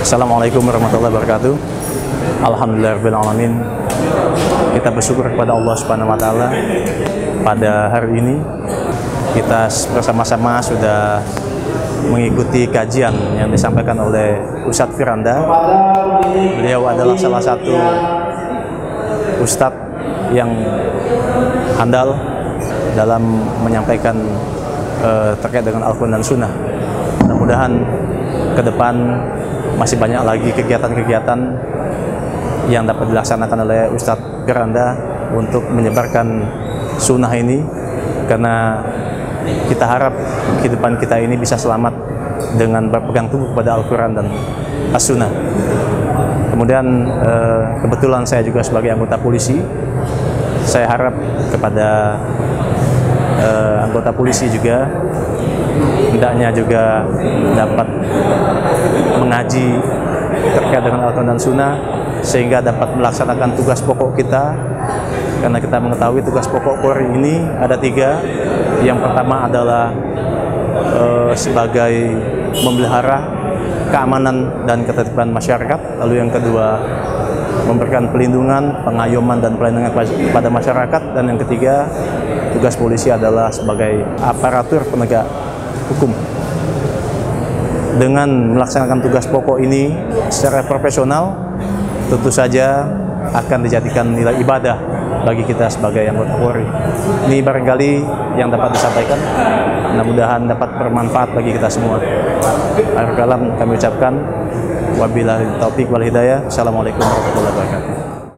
Assalamualaikum warahmatullahi wabarakatuh. Alhamdulillahirrahmanirrahim. Kita bersyukur kepada Allah Subhanahu wa Ta'ala. Pada hari ini kita bersama-sama sudah mengikuti kajian yang disampaikan oleh Ustadz Firanda. Beliau adalah salah satu ustadz yang handal dalam menyampaikan terkait dengan Al-Quran dan Sunnah. Mudah-mudahan ke depan masih banyak lagi kegiatan-kegiatan yang dapat dilaksanakan oleh Ustadz Firanda untuk menyebarkan sunnah ini, karena kita harap kehidupan kita ini bisa selamat dengan berpegang teguh kepada Al-Quran dan As-Sunnah. Kemudian kebetulan saya juga sebagai anggota polisi, saya harap kepada anggota polisi juga hendaknya juga dapat mengaji terkait dengan Al-Quran dan Sunnah, sehingga dapat melaksanakan tugas pokok kita. Karena kita mengetahui tugas pokok Polri ini ada 3. Yang pertama adalah sebagai memelihara keamanan dan ketertiban masyarakat. Lalu yang kedua, memberikan pelindungan, pengayoman dan pelayanan kepada masyarakat. Dan yang ketiga, tugas polisi adalah sebagai aparatur penegak hukum. Dengan melaksanakan tugas pokok ini secara profesional, tentu saja akan dijadikan nilai ibadah bagi kita sebagai anggota Polri. Ini barangkali yang dapat disampaikan, mudah-mudahan dapat bermanfaat bagi kita semua. Akhir kalam kami ucapkan wabillahi taufiq wal hidayah. Assalamualaikum warahmatullahi wabarakatuh.